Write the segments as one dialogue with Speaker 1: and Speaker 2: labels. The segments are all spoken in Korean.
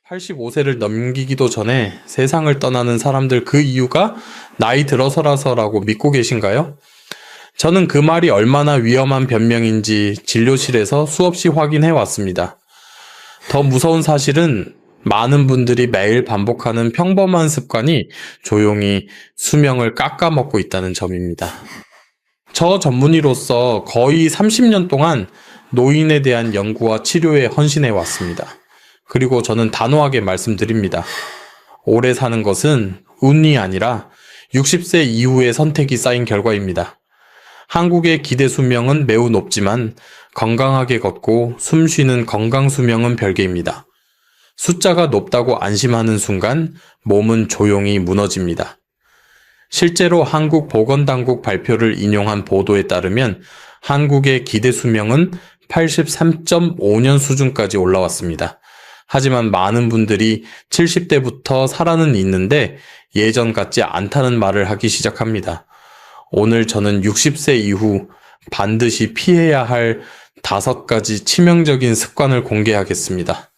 Speaker 1: 85세를 넘기기도 전에 세상을 떠나는 사람들 그 이유가 나이 들어서라서라고 믿고 계신가요? 저는 그 말이 얼마나 위험한 변명인지 진료실에서 수없이 확인해 왔습니다. 더 무서운 사실은 많은 분들이 매일 반복하는 평범한 습관이 조용히 수명을 깎아먹고 있다는 점입니다. 저 전문의로서 거의 30년 동안 노인에 대한 연구와 치료에 헌신해 왔습니다. 그리고 저는 단호하게 말씀드립니다. 오래 사는 것은 운이 아니라 60세 이후의 선택이 쌓인 결과입니다. 한국의 기대 수명은 매우 높지만 건강하게 걷고 숨 쉬는 건강 수명은 별개입니다. 숫자가 높다고 안심하는 순간 몸은 조용히 무너집니다. 실제로 한국 보건당국 발표를 인용한 보도에 따르면 한국의 기대 수명은 83.5년 수준까지 올라왔습니다. 하지만 많은 분들이 70대부터 살아는 있는데 예전 같지 않다는 말을 하기 시작합니다. 오늘 저는 60세 이후 반드시 피해야 할 5가지 치명적인 습관을 공개하겠습니다.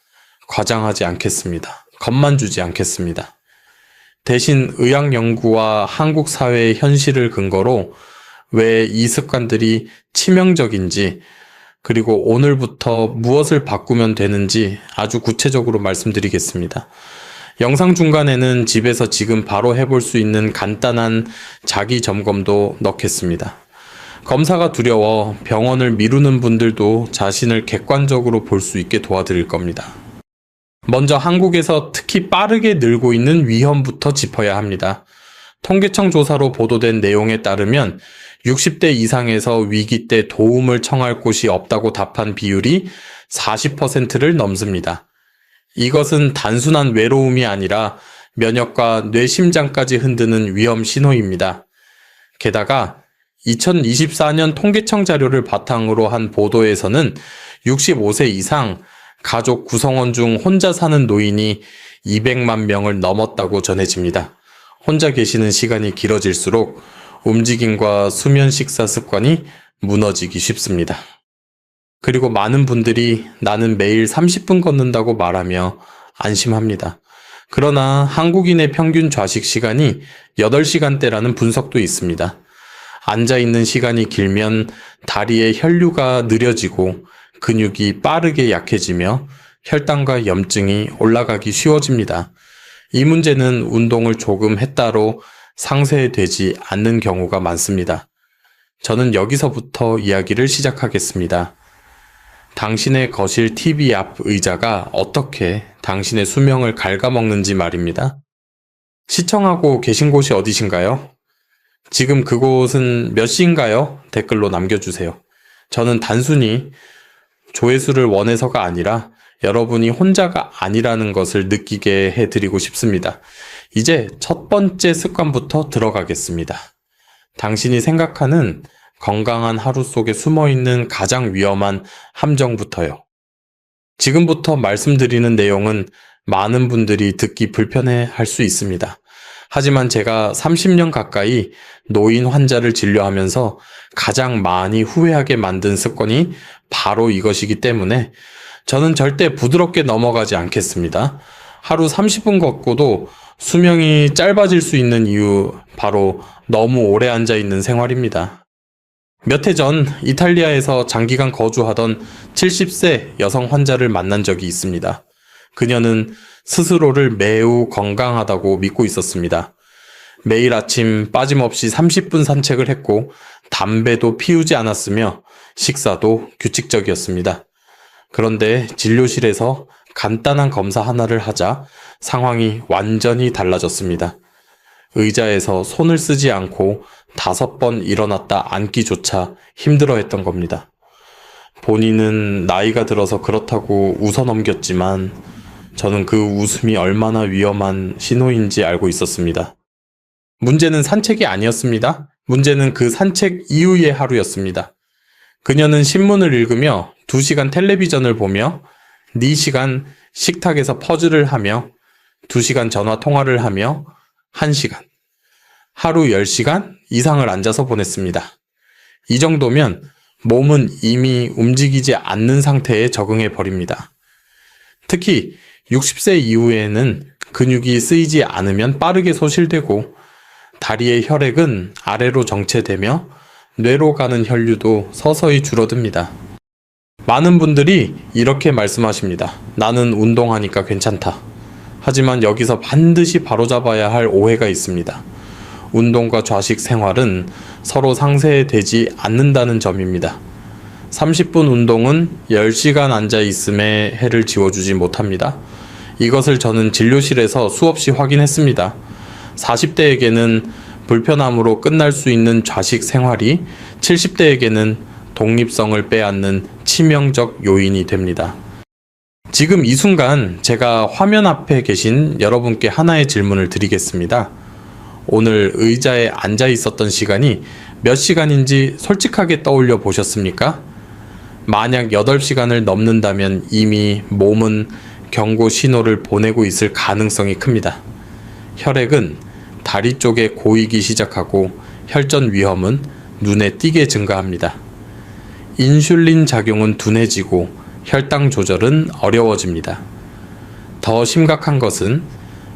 Speaker 1: 과장하지 않겠습니다. 겁만 주지 않겠습니다. 대신 의학 연구와 한국 사회의 현실을 근거로 왜 이 습관들이 치명적인지 그리고 오늘부터 무엇을 바꾸면 되는지 아주 구체적으로 말씀드리겠습니다. 영상 중간에는 집에서 지금 바로 해볼 수 있는 간단한 자기 점검도 넣겠습니다. 검사가 두려워 병원을 미루는 분들도 자신을 객관적으로 볼 수 있게 도와드릴 겁니다. 먼저 한국에서 특히 빠르게 늘고 있는 위험부터 짚어야 합니다. 통계청 조사로 보도된 내용에 따르면 60대 이상에서 위기 때 도움을 청할 곳이 없다고 답한 비율이 40%를 넘습니다. 이것은 단순한 외로움이 아니라 면역과 뇌심장까지 흔드는 위험 신호입니다. 게다가 2024년 통계청 자료를 바탕으로 한 보도에서는 65세 이상 가족 구성원 중 혼자 사는 노인이 200만 명을 넘었다고 전해집니다. 혼자 계시는 시간이 길어질수록 움직임과 수면 식사 습관이 무너지기 쉽습니다. 그리고 많은 분들이 나는 매일 30분 걷는다고 말하며 안심합니다. 그러나 한국인의 평균 좌식 시간이 8시간대라는 분석도 있습니다. 앉아있는 시간이 길면 다리의 혈류가 느려지고 근육이 빠르게 약해지며 혈당과 염증이 올라가기 쉬워집니다. 이 문제는 운동을 조금 했다로 상쇄되지 않는 경우가 많습니다. 저는 여기서부터 이야기를 시작하겠습니다. 당신의 거실 TV 앞 의자가 어떻게 당신의 수명을 갉아먹는지 말입니다. 시청하고 계신 곳이 어디신가요? 지금 그곳은 몇 시인가요? 댓글로 남겨주세요. 저는 단순히 조회수를 원해서가 아니라 여러분이 혼자가 아니라는 것을 느끼게 해드리고 싶습니다. 이제 첫 번째 습관부터 들어가겠습니다. 당신이 생각하는 건강한 하루 속에 숨어있는 가장 위험한 함정부터요. 지금부터 말씀드리는 내용은 많은 분들이 듣기 불편해 할 수 있습니다. 하지만 제가 30년 가까이 노인 환자를 진료하면서 가장 많이 후회하게 만든 습관이 바로 이것이기 때문에 저는 절대 부드럽게 넘어가지 않겠습니다. 하루 30분 걷고도 수명이 짧아질 수 있는 이유 바로 너무 오래 앉아 있는 생활입니다. 몇 해 전 이탈리아에서 장기간 거주하던 70세 여성 환자를 만난 적이 있습니다. 그녀는 스스로를 매우 건강하다고 믿고 있었습니다. 매일 아침 빠짐없이 30분 산책을 했고 담배도 피우지 않았으며 식사도 규칙적이었습니다. 그런데 진료실에서 간단한 검사 하나를 하자 상황이 완전히 달라졌습니다. 의자에서 손을 쓰지 않고 5번 일어났다 앉기조차 힘들어했던 겁니다. 본인은 나이가 들어서 그렇다고 웃어넘겼지만 저는 그 웃음이 얼마나 위험한 신호인지 알고 있었습니다. 문제는 산책이 아니었습니다. 문제는 그 산책 이후의 하루였습니다. 그녀는 신문을 읽으며 2시간 텔레비전을 보며 4시간 식탁에서 퍼즐을 하며 2시간 전화 통화를 하며 1시간, 하루 10시간 이상을 앉아서 보냈습니다. 이 정도면 몸은 이미 움직이지 않는 상태에 적응해 버립니다. 특히 60세 이후에는 근육이 쓰이지 않으면 빠르게 소실되고 다리의 혈액은 아래로 정체되며 뇌로 가는 혈류도 서서히 줄어듭니다. 많은 분들이 이렇게 말씀하십니다. 나는 운동하니까 괜찮다. 하지만 여기서 반드시 바로잡아야 할 오해가 있습니다. 운동과 좌식 생활은 서로 상쇄되지 않는다는 점입니다. 30분 운동은 10시간 앉아 있음에 해를 지워주지 못합니다. 이것을 저는 진료실에서 수없이 확인했습니다. 40대에게는 불편함으로 끝날 수 있는 좌식 생활이 70대에게는 독립성을 빼앗는 치명적 요인이 됩니다. 지금 이 순간 제가 화면 앞에 계신 여러분께 하나의 질문을 드리겠습니다. 오늘 의자에 앉아 있었던 시간이 몇 시간인지 솔직하게 떠올려 보셨습니까? 만약 8시간을 넘는다면 이미 몸은 경고 신호를 보내고 있을 가능성이 큽니다. 혈액은 다리 쪽에 고이기 시작하고 혈전 위험은 눈에 띄게 증가합니다. 인슐린 작용은 둔해지고 혈당 조절은 어려워집니다. 더 심각한 것은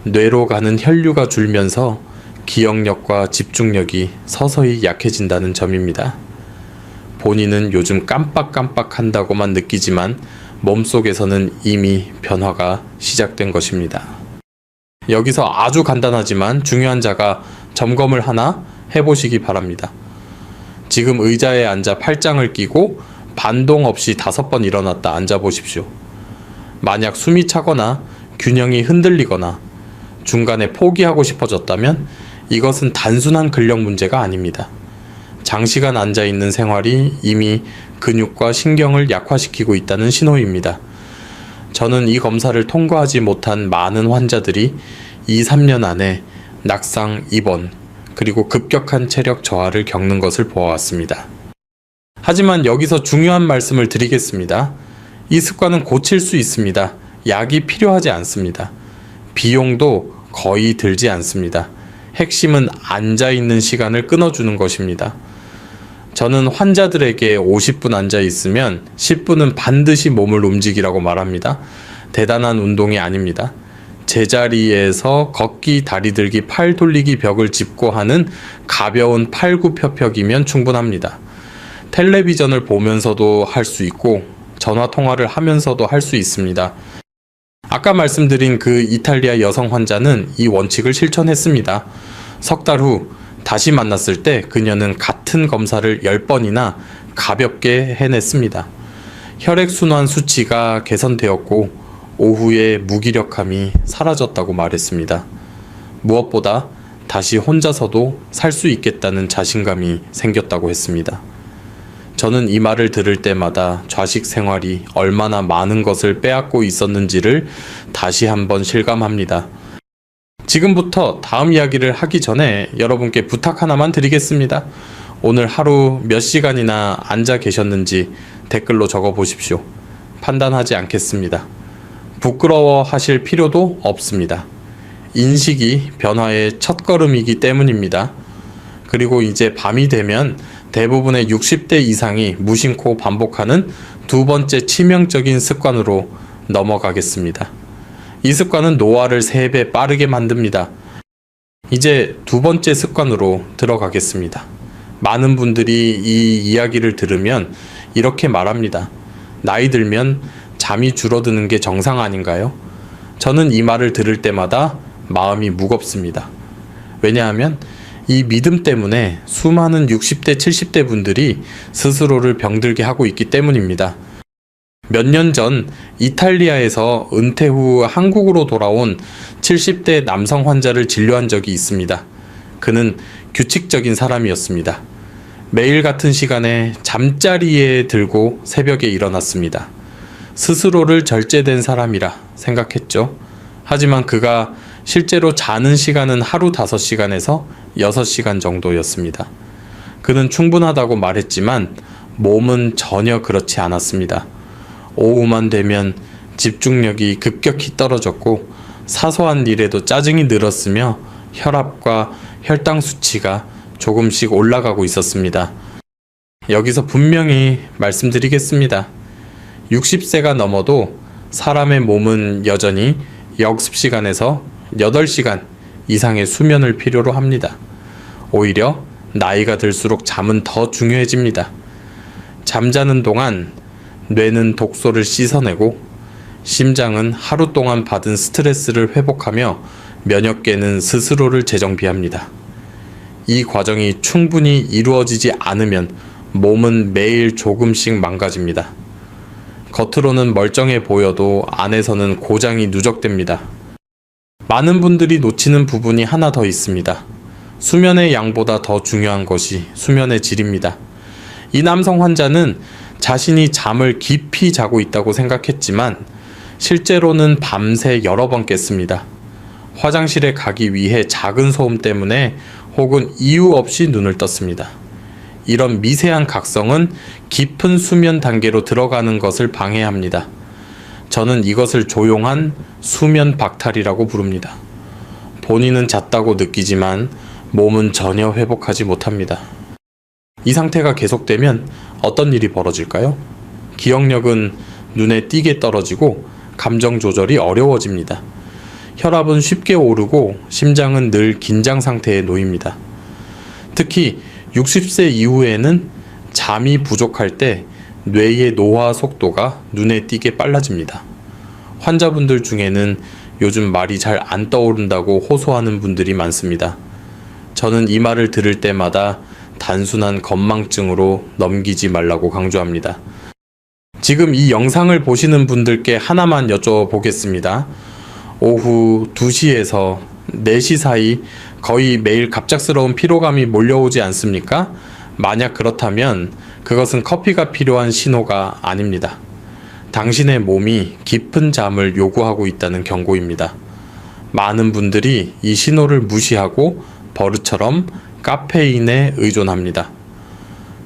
Speaker 1: 뇌로 가는 혈류가 줄면서 기억력과 집중력이 서서히 약해진다는 점입니다. 본인은 요즘 깜빡깜빡 한다고만 느끼지만 몸속에서는 이미 변화가 시작된 것입니다. 여기서 아주 간단하지만 중요한 자가 점검을 하나 해보시기 바랍니다. 지금 의자에 앉아 팔짱을 끼고 반동 없이 5번 일어났다 앉아 보십시오. 만약 숨이 차거나 균형이 흔들리거나 중간에 포기하고 싶어졌다면 이것은 단순한 근력 문제가 아닙니다. 장시간 앉아 있는 생활이 이미 근육과 신경을 약화시키고 있다는 신호입니다. 저는 이 검사를 통과하지 못한 많은 환자들이 2-3년 안에 낙상, 입원, 그리고 급격한 체력 저하를 겪는 것을 보아왔습니다. 하지만 여기서 중요한 말씀을 드리겠습니다. 이 습관은 고칠 수 있습니다. 약이 필요하지 않습니다. 비용도 거의 들지 않습니다. 핵심은 앉아있는 시간을 끊어주는 것입니다. 저는 환자들에게 50분 앉아 있으면 10분은 반드시 몸을 움직이라고 말합니다. 대단한 운동이 아닙니다. 제자리에서 걷기, 다리 들기, 팔 돌리기 벽을 짚고 하는 가벼운 팔굽혀펴기면 충분합니다. 텔레비전을 보면서도 할 수 있고 전화 통화를 하면서도 할 수 있습니다. 아까 말씀드린 그 이탈리아 여성 환자는 이 원칙을 실천했습니다. 석 달 후 다시 만났을 때 그녀는 같은 검사를 10번이나 가볍게 해냈습니다. 혈액순환 수치가 개선되었고 오후에 무기력함이 사라졌다고 말했습니다. 무엇보다 다시 혼자서도 살 수 있겠다는 자신감이 생겼다고 했습니다. 저는 이 말을 들을 때마다 좌식 생활이 얼마나 많은 것을 빼앗고 있었는지를 다시 한번 실감합니다. 지금부터 다음 이야기를 하기 전에 여러분께 부탁 하나만 드리겠습니다. 오늘 하루 몇 시간이나 앉아 계셨는지 댓글로 적어 보십시오. 판단하지 않겠습니다. 부끄러워 하실 필요도 없습니다. 인식이 변화의 첫걸음이기 때문입니다. 그리고 이제 밤이 되면 대부분의 60대 이상이 무심코 반복하는 두 번째 치명적인 습관으로 넘어가겠습니다. 이 습관은 노화를 3배 빠르게 만듭니다. 이제 두 번째 습관으로 들어가겠습니다. 많은 분들이 이 이야기를 들으면 이렇게 말합니다. 나이 들면 잠이 줄어드는 게 정상 아닌가요? 저는 이 말을 들을 때마다 마음이 무겁습니다. 왜냐하면 이 믿음 때문에 수많은 60대, 70대 분들이 스스로를 병들게 하고 있기 때문입니다. 몇 년 전 이탈리아에서 은퇴 후 한국으로 돌아온 70대 남성 환자를 진료한 적이 있습니다. 그는 규칙적인 사람이었습니다. 매일 같은 시간에 잠자리에 들고 새벽에 일어났습니다. 스스로를 절제된 사람이라 생각했죠. 하지만 그가 실제로 자는 시간은 하루 5시간에서 6시간 정도였습니다. 그는 충분하다고 말했지만 몸은 전혀 그렇지 않았습니다. 오후만 되면 집중력이 급격히 떨어졌고 사소한 일에도 짜증이 늘었으며 혈압과 혈당 수치가 조금씩 올라가고 있었습니다. 여기서 분명히 말씀드리겠습니다. 60세가 넘어도 사람의 몸은 여전히 역습 시간에서 8시간 이상의 수면을 필요로 합니다. 오히려 나이가 들수록 잠은 더 중요해집니다. 잠자는 동안 뇌는 독소를 씻어내고 심장은 하루 동안 받은 스트레스를 회복하며 면역계는 스스로를 재정비합니다. 이 과정이 충분히 이루어지지 않으면 몸은 매일 조금씩 망가집니다. 겉으로는 멀쩡해 보여도 안에서는 고장이 누적됩니다. 많은 분들이 놓치는 부분이 하나 더 있습니다. 수면의 양보다 더 중요한 것이 수면의 질입니다. 이 남성 환자는 자신이 잠을 깊이 자고 있다고 생각했지만 실제로는 밤새 여러 번 깼습니다. 화장실에 가기 위해 작은 소음 때문에 혹은 이유 없이 눈을 떴습니다. 이런 미세한 각성은 깊은 수면 단계로 들어가는 것을 방해합니다. 저는 이것을 조용한 수면 박탈이라고 부릅니다. 본인은 잤다고 느끼지만 몸은 전혀 회복하지 못합니다. 이 상태가 계속되면 어떤 일이 벌어질까요? 기억력은 눈에 띄게 떨어지고 감정 조절이 어려워집니다. 혈압은 쉽게 오르고 심장은 늘 긴장 상태에 놓입니다. 특히 60세 이후에는 잠이 부족할 때 뇌의 노화 속도가 눈에 띄게 빨라집니다. 환자분들 중에는 요즘 말이 잘 안 떠오른다고 호소하는 분들이 많습니다. 저는 이 말을 들을 때마다 단순한 건망증으로 넘기지 말라고 강조합니다. 지금 이 영상을 보시는 분들께 하나만 여쭤보겠습니다. 오후 2시에서 4시 사이 거의 매일 갑작스러운 피로감이 몰려오지 않습니까? 만약 그렇다면 그것은 커피가 필요한 신호가 아닙니다. 당신의 몸이 깊은 잠을 요구하고 있다는 경고입니다. 많은 분들이 이 신호를 무시하고 버릇처럼 카페인에 의존합니다.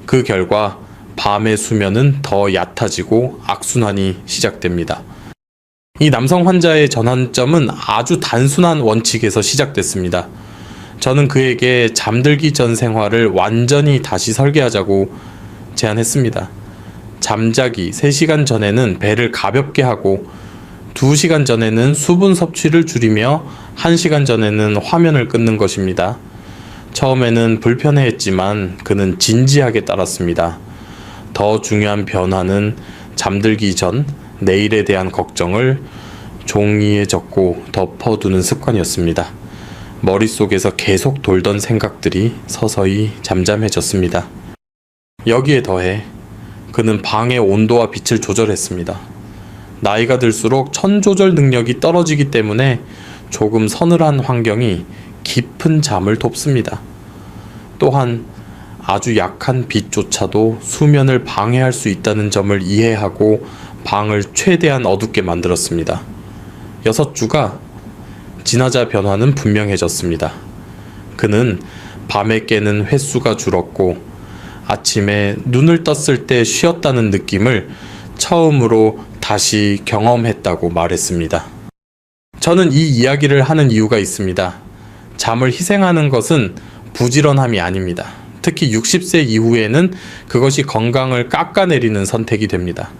Speaker 1: 그 결과 밤의 수면은 더 얕아지고 악순환이 시작됩니다. 이 남성 환자의 전환점은 아주 단순한 원칙에서 시작됐습니다. 저는 그에게 잠들기 전 생활을 완전히 다시 설계하자고 제안했습니다. 잠자기 3시간 전에는 배를 가볍게 하고 2시간 전에는 수분 섭취를 줄이며 1시간 전에는 화면을 끊는 것입니다. 처음에는 불편해했지만 그는 진지하게 따랐습니다. 더 중요한 변화는 잠들기 전 내일에 대한 걱정을 종이에 적고 덮어두는 습관이었습니다. 머릿속에서 계속 돌던 생각들이 서서히 잠잠해졌습니다. 여기에 더해 그는 방의 온도와 빛을 조절했습니다. 나이가 들수록 천 조절 능력이 떨어지기 때문에 조금 서늘한 환경이 깊은 잠을 돕습니다. 또한 아주 약한 빛조차도 수면을 방해할 수 있다는 점을 이해하고 방을 최대한 어둡게 만들었습니다. 6주가 지나자 변화는 분명해졌습니다. 그는 밤에 깨는 횟수가 줄었고 아침에 눈을 떴을 때 쉬었다는 느낌을 처음으로 다시 경험했다고 말했습니다. 저는 이 이야기를 하는 이유가 있습니다. 잠을 희생하는 것은 부지런함이 아닙니다. 특히 60세 이후에는 그것이 건강을 깎아내리는 선택이 됩니다.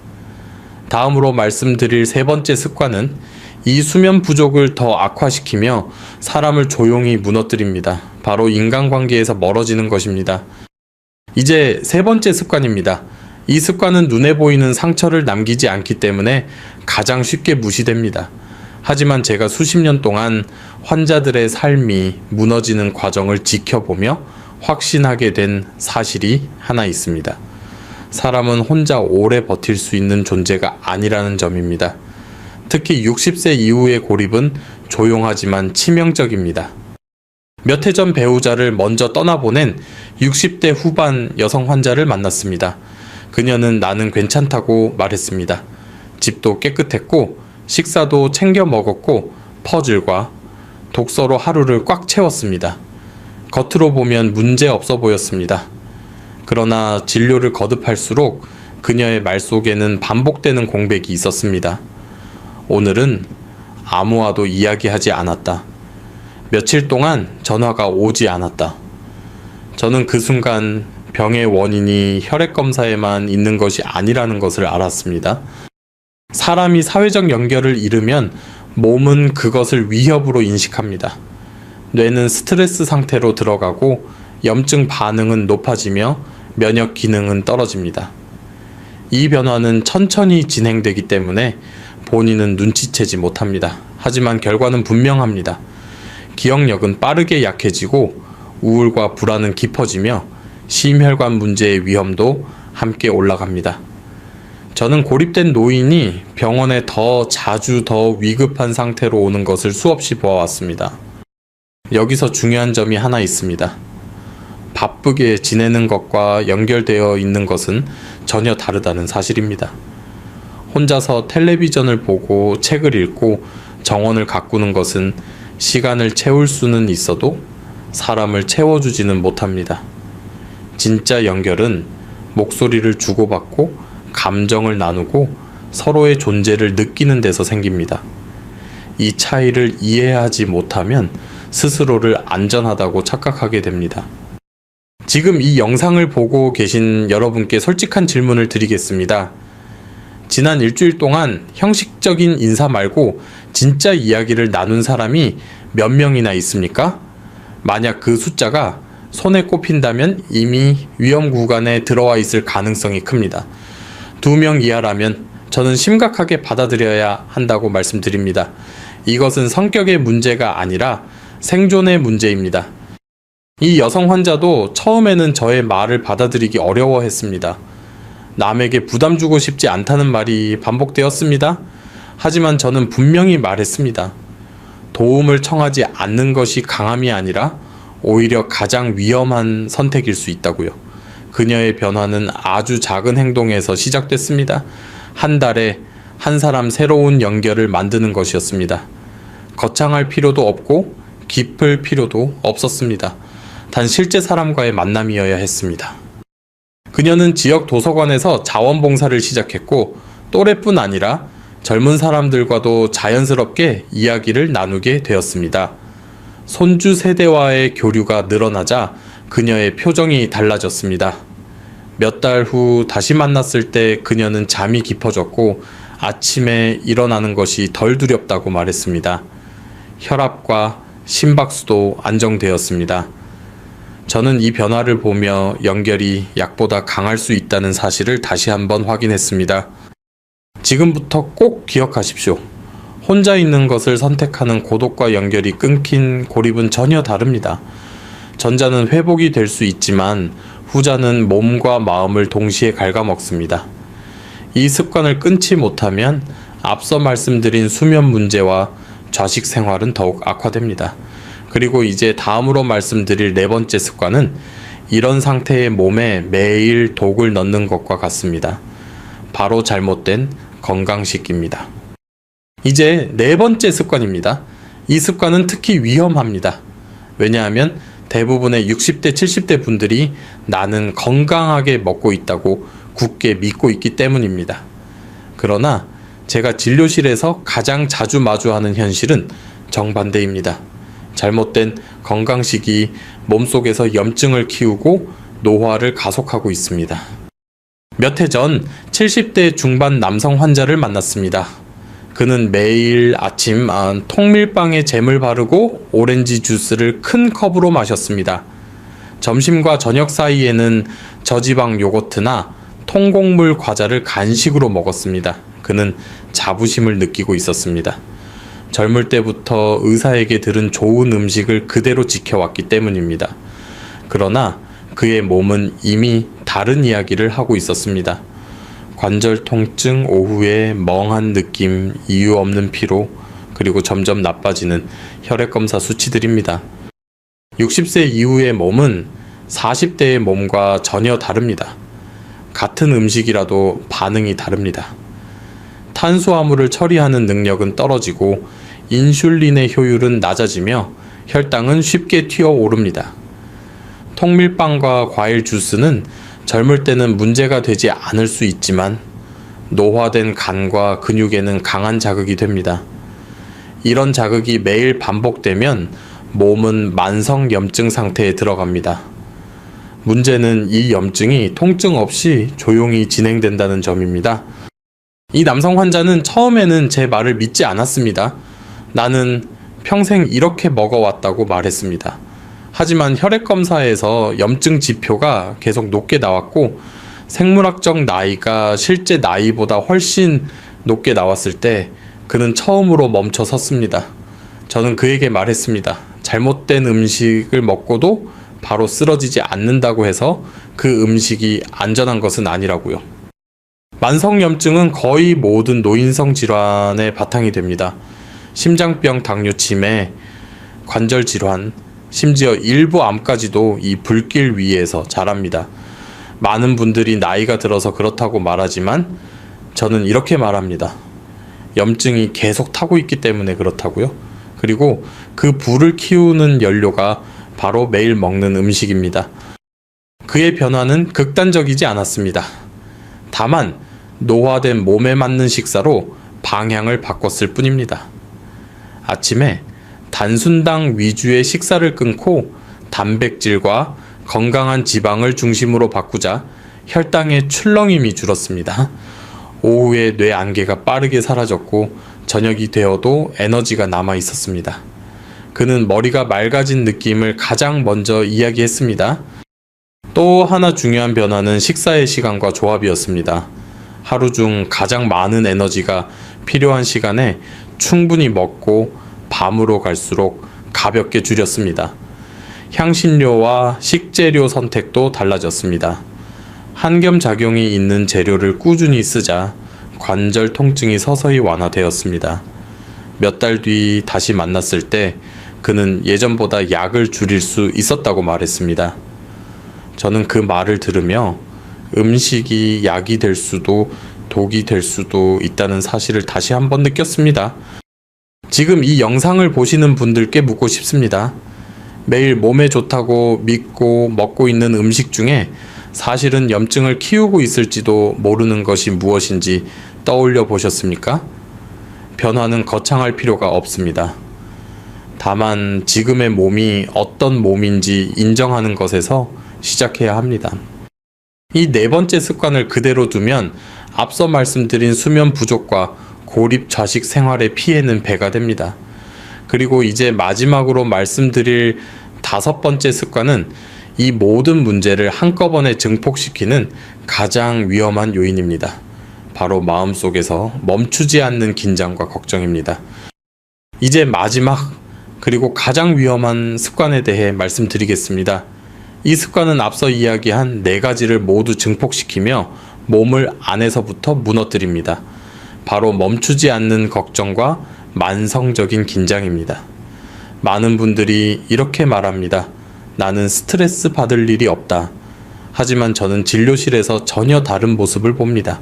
Speaker 1: 다음으로 말씀드릴 3번째 습관은 이 수면 부족을 더 악화시키며 사람을 조용히 무너뜨립니다. 바로 인간관계에서 멀어지는 것입니다. 이제 3번째 습관입니다. 이 습관은 눈에 보이는 상처를 남기지 않기 때문에 가장 쉽게 무시됩니다. 하지만 제가 수십 년 동안 환자들의 삶이 무너지는 과정을 지켜보며 확신하게 된 사실이 하나 있습니다. 사람은 혼자 오래 버틸 수 있는 존재가 아니라는 점입니다. 특히 60세 이후의 고립은 조용하지만 치명적입니다. 몇 해 전 배우자를 먼저 떠나보낸 60대 후반 여성 환자를 만났습니다. 그녀는 나는 괜찮다고 말했습니다. 집도 깨끗했고 식사도 챙겨 먹었고 퍼즐과 독서로 하루를 꽉 채웠습니다. 겉으로 보면 문제 없어 보였습니다. 그러나 진료를 거듭할수록 그녀의 말 속에는 반복되는 공백이 있었습니다. 오늘은 아무와도 이야기하지 않았다. 며칠 동안 전화가 오지 않았다. 저는 그 순간 병의 원인이 혈액 검사에만 있는 것이 아니라는 것을 알았습니다. 사람이 사회적 연결을 잃으면 몸은 그것을 위협으로 인식합니다. 뇌는 스트레스 상태로 들어가고 염증 반응은 높아지며 면역 기능은 떨어집니다. 이 변화는 천천히 진행되기 때문에 본인은 눈치채지 못합니다. 하지만 결과는 분명합니다. 기억력은 빠르게 약해지고 우울과 불안은 깊어지며 심혈관 문제의 위험도 함께 올라갑니다. 저는 고립된 노인이 병원에 더 자주 더 위급한 상태로 오는 것을 수없이 보아왔습니다. 여기서 중요한 점이 하나 있습니다. 바쁘게 지내는 것과 연결되어 있는 것은 전혀 다르다는 사실입니다. 혼자서 텔레비전을 보고 책을 읽고 정원을 가꾸는 것은 시간을 채울 수는 있어도 사람을 채워주지는 못합니다. 진짜 연결은 목소리를 주고받고 감정을 나누고 서로의 존재를 느끼는 데서 생깁니다. 이 차이를 이해하지 못하면 스스로를 안전하다고 착각하게 됩니다. 지금 이 영상을 보고 계신 여러분께 솔직한 질문을 드리겠습니다. 지난 일주일 동안 형식적인 인사 말고 진짜 이야기를 나눈 사람이 몇 명이나 있습니까? 만약 그 숫자가 손에 꼽힌다면 이미 위험 구간에 들어와 있을 가능성이 큽니다. 2명 이하라면 저는 심각하게 받아들여야 한다고 말씀드립니다. 이것은 성격의 문제가 아니라 생존의 문제입니다. 이 여성 환자도 처음에는 저의 말을 받아들이기 어려워했습니다. 남에게 부담 주고 싶지 않다는 말이 반복되었습니다. 하지만 저는 분명히 말했습니다. 도움을 청하지 않는 것이 강함이 아니라 오히려 가장 위험한 선택일 수 있다고요. 그녀의 변화는 아주 작은 행동에서 시작됐습니다. 한 달에 한 사람 새로운 연결을 만드는 것이었습니다. 거창할 필요도 없고 깊을 필요도 없었습니다. 단 실제 사람과의 만남이어야 했습니다. 그녀는 지역 도서관에서 자원봉사를 시작했고 또래뿐 아니라 젊은 사람들과도 자연스럽게 이야기를 나누게 되었습니다. 손주 세대와의 교류가 늘어나자 그녀의 표정이 달라졌습니다. 몇 달 후 다시 만났을 때 그녀는 잠이 깊어졌고 아침에 일어나는 것이 덜 두렵다고 말했습니다. 혈압과 심박수도 안정되었습니다. 저는 이 변화를 보며 연결이 약보다 강할 수 있다는 사실을 다시 한번 확인했습니다. 지금부터 꼭 기억하십시오. 혼자 있는 것을 선택하는 고독과 연결이 끊긴 고립은 전혀 다릅니다. 전자는 회복이 될 수 있지만 후자는 몸과 마음을 동시에 갉아먹습니다. 이 습관을 끊지 못하면 앞서 말씀드린 수면 문제와 좌식 생활은 더욱 악화됩니다. 그리고 이제 다음으로 말씀드릴 네 번째 습관은 이런 상태의 몸에 매일 독을 넣는 것과 같습니다. 바로 잘못된 건강식입니다. 이제 네 번째 습관입니다. 이 습관은 특히 위험합니다. 왜냐하면 대부분의 60대, 70대 분들이 나는 건강하게 먹고 있다고 굳게 믿고 있기 때문입니다. 그러나 제가 진료실에서 가장 자주 마주하는 현실은 정반대입니다. 잘못된 건강식이 몸속에서 염증을 키우고 노화를 가속하고 있습니다. 몇 해 전 70대 중반 남성 환자를 만났습니다. 그는 매일 아침 통밀빵에 잼을 바르고 오렌지 주스를 큰 컵으로 마셨습니다. 점심과 저녁 사이에는 저지방 요거트나 통곡물 과자를 간식으로 먹었습니다. 그는 자부심을 느끼고 있었습니다. 젊을 때부터 의사에게 들은 좋은 음식을 그대로 지켜왔기 때문입니다. 그러나 그의 몸은 이미 다른 이야기를 하고 있었습니다. 관절 통증, 오후에 멍한 느낌, 이유 없는 피로, 그리고 점점 나빠지는 혈액검사 수치들입니다. 60세 이후의 몸은 40대의 몸과 전혀 다릅니다. 같은 음식이라도 반응이 다릅니다. 탄수화물을 처리하는 능력은 떨어지고 인슐린의 효율은 낮아지며 혈당은 쉽게 튀어오릅니다. 통밀빵과 과일 주스는 젊을 때는 문제가 되지 않을 수 있지만 노화된 간과 근육에는 강한 자극이 됩니다. 이런 자극이 매일 반복되면 몸은 만성 염증 상태에 들어갑니다. 문제는 이 염증이 통증 없이 조용히 진행된다는 점입니다. 이 남성 환자는 처음에는 제 말을 믿지 않았습니다. 나는 평생 이렇게 먹어왔다고 말했습니다. 하지만 혈액 검사에서 염증 지표가 계속 높게 나왔고 생물학적 나이가 실제 나이보다 훨씬 높게 나왔을 때 그는 처음으로 멈춰 섰습니다. 저는 그에게 말했습니다. 잘못된 음식을 먹고도 바로 쓰러지지 않는다고 해서 그 음식이 안전한 것은 아니라고요. 만성염증은 거의 모든 노인성 질환의 바탕이 됩니다. 심장병, 당뇨, 치매, 관절 질환, 심지어 일부 암까지도 이 불길 위에서 자랍니다. 많은 분들이 나이가 들어서 그렇다고 말하지만 저는 이렇게 말합니다. 염증이 계속 타고 있기 때문에 그렇다고요. 그리고 그 불을 키우는 연료가 바로 매일 먹는 음식입니다. 그의 변화는 극단적이지 않았습니다. 다만 노화된 몸에 맞는 식사로 방향을 바꿨을 뿐입니다. 아침에 단순당 위주의 식사를 끊고 단백질과 건강한 지방을 중심으로 바꾸자 혈당의 출렁임이 줄었습니다. 오후에 뇌 안개가 빠르게 사라졌고 저녁이 되어도 에너지가 남아 있었습니다. 그는 머리가 맑아진 느낌을 가장 먼저 이야기했습니다. 또 하나 중요한 변화는 식사의 시간과 조합이었습니다. 하루 중 가장 많은 에너지가 필요한 시간에 충분히 먹고 밤으로 갈수록 가볍게 줄였습니다. 향신료와 식재료 선택도 달라졌습니다. 환경작용이 있는 재료를 꾸준히 쓰자 관절 통증이 서서히 완화되었습니다. 몇 달 뒤 다시 만났을 때 그는 예전보다 약을 줄일 수 있었다고 말했습니다. 저는 그 말을 들으며 음식이 약이 될 수도 독이 될 수도 있다는 사실을 다시 한번 느꼈습니다. 지금 이 영상을 보시는 분들께 묻고 싶습니다. 매일 몸에 좋다고 믿고 먹고 있는 음식 중에 사실은 염증을 키우고 있을지도 모르는 것이 무엇인지 떠올려 보셨습니까? 변화는 거창할 필요가 없습니다. 다만 지금의 몸이 어떤 몸인지 인정하는 것에서 시작해야 합니다. 이 네 번째 습관을 그대로 두면 앞서 말씀드린 수면 부족과 고립 좌식 생활의 피해는 배가 됩니다. 그리고 이제 마지막으로 말씀드릴 다섯 번째 습관은 이 모든 문제를 한꺼번에 증폭시키는 가장 위험한 요인입니다. 바로 마음속에서 멈추지 않는 긴장과 걱정입니다. 이제 마지막 그리고 가장 위험한 습관에 대해 말씀드리겠습니다. 이 습관은 앞서 이야기한 네 가지를 모두 증폭시키며 몸을 안에서부터 무너뜨립니다. 바로 멈추지 않는 걱정과 만성적인 긴장입니다. 많은 분들이 이렇게 말합니다. 나는 스트레스 받을 일이 없다. 하지만 저는 진료실에서 전혀 다른 모습을 봅니다.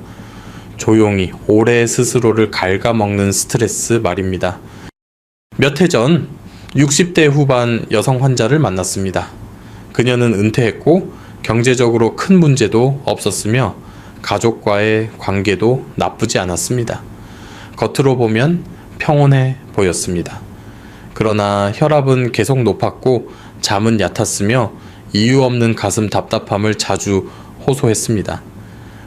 Speaker 1: 조용히 오래 스스로를 갉아먹는 스트레스 말입니다. 몇 해 전 60대 후반 여성 환자를 만났습니다. 그녀는 은퇴했고 경제적으로 큰 문제도 없었으며 가족과의 관계도 나쁘지 않았습니다. 겉으로 보면 평온해 보였습니다. 그러나 혈압은 계속 높았고 잠은 얕았으며 이유 없는 가슴 답답함을 자주 호소했습니다.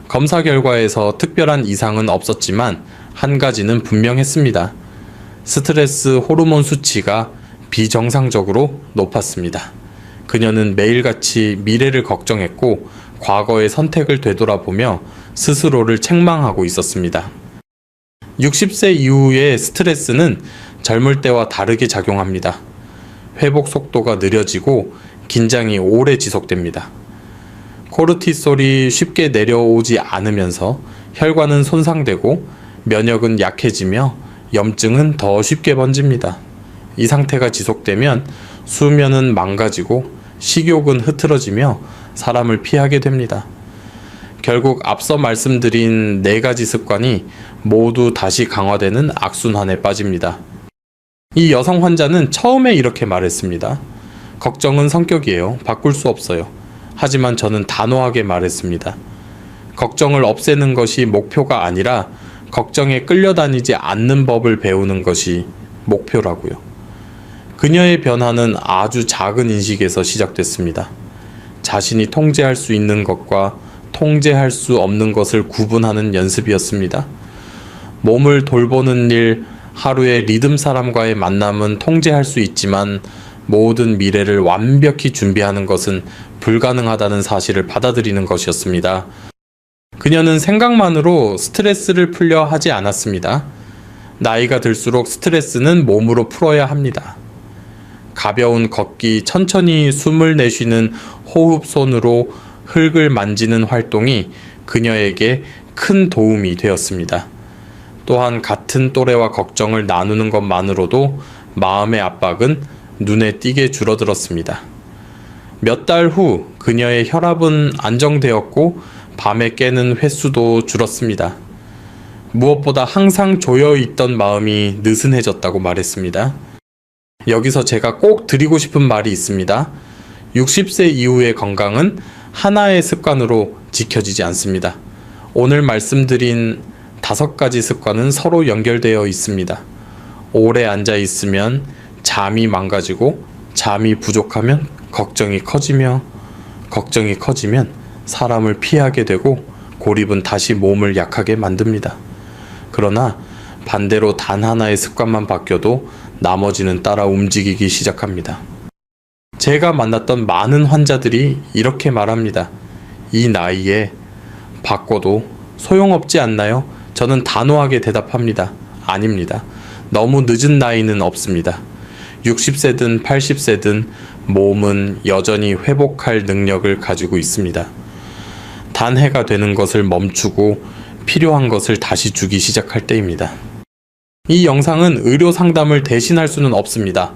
Speaker 1: 검사 결과에서 특별한 이상은 없었지만 한 가지는 분명했습니다. 스트레스 호르몬 수치가 비정상적으로 높았습니다. 그녀는 매일같이 미래를 걱정했고 과거의 선택을 되돌아보며 스스로를 책망하고 있었습니다. 60세 이후의 스트레스는 젊을 때와 다르게 작용합니다. 회복 속도가 느려지고 긴장이 오래 지속됩니다. 코르티솔이 쉽게 내려오지 않으면서 혈관은 손상되고 면역은 약해지며 염증은 더 쉽게 번집니다. 이 상태가 지속되면 수면은 망가지고 식욕은 흐트러지며 사람을 피하게 됩니다. 결국 앞서 말씀드린 네 가지 습관이 모두 다시 강화되는 악순환에 빠집니다. 이 여성 환자는 처음에 이렇게 말했습니다. 걱정은 성격이에요. 바꿀 수 없어요. 하지만 저는 단호하게 말했습니다. 걱정을 없애는 것이 목표가 아니라 걱정에 끌려다니지 않는 법을 배우는 것이 목표라고요. 그녀의 변화는 아주 작은 인식에서 시작됐습니다. 자신이 통제할 수 있는 것과 통제할 수 없는 것을 구분하는 연습이었습니다. 몸을 돌보는 일, 하루의 리듬 사람과의 만남은 통제할 수 있지만 모든 미래를 완벽히 준비하는 것은 불가능하다는 사실을 받아들이는 것이었습니다. 그녀는 생각만으로 스트레스를 풀려 하지 않았습니다. 나이가 들수록 스트레스는 몸으로 풀어야 합니다. 가벼운 걷기, 천천히 숨을 내쉬는 호흡손으로 흙을 만지는 활동이 그녀에게 큰 도움이 되었습니다. 또한 같은 또래와 걱정을 나누는 것만으로도 마음의 압박은 눈에 띄게 줄어들었습니다. 몇 달 후 그녀의 혈압은 안정되었고 밤에 깨는 횟수도 줄었습니다. 무엇보다 항상 조여있던 마음이 느슨해졌다고 말했습니다. 여기서 제가 꼭 드리고 싶은 말이 있습니다. 60세 이후의 건강은 하나의 습관으로 지켜지지 않습니다. 오늘 말씀드린 5가지 습관은 서로 연결되어 있습니다. 오래 앉아 있으면 잠이 망가지고, 잠이 부족하면 걱정이 커지며, 걱정이 커지면 사람을 피하게 되고, 고립은 다시 몸을 약하게 만듭니다. 그러나 반대로 단 하나의 습관만 바뀌어도 나머지는 따라 움직이기 시작합니다. 제가 만났던 많은 환자들이 이렇게 말합니다. 이 나이에 바꿔도 소용없지 않나요? 저는 단호하게 대답합니다. 아닙니다. 너무 늦은 나이는 없습니다. 60세든 80세든 몸은 여전히 회복할 능력을 가지고 있습니다. 단 해가 되는 것을 멈추고 필요한 것을 다시 주기 시작할 때입니다. 이 영상은 의료 상담을 대신할 수는 없습니다.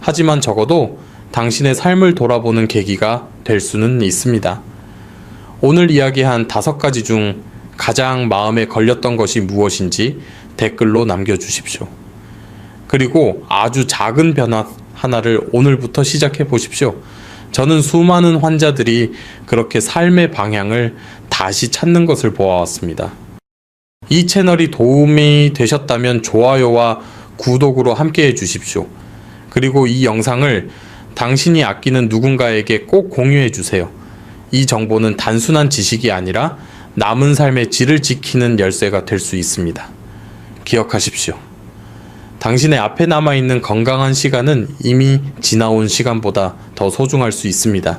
Speaker 1: 하지만 적어도 당신의 삶을 돌아보는 계기가 될 수는 있습니다. 오늘 이야기한 5가지 중 가장 마음에 걸렸던 것이 무엇인지 댓글로 남겨주십시오. 그리고 아주 작은 변화 하나를 오늘부터 시작해 보십시오. 저는 수많은 환자들이 그렇게 삶의 방향을 다시 찾는 것을 보아왔습니다. 이 채널이 도움이 되셨다면 좋아요와 구독으로 함께 해주십시오. 그리고 이 영상을 당신이 아끼는 누군가에게 꼭 공유해 주세요. 이 정보는 단순한 지식이 아니라 남은 삶의 질을 지키는 열쇠가 될 수 있습니다. 기억하십시오. 당신의 앞에 남아있는 건강한 시간은 이미 지나온 시간보다 더 소중할 수 있습니다.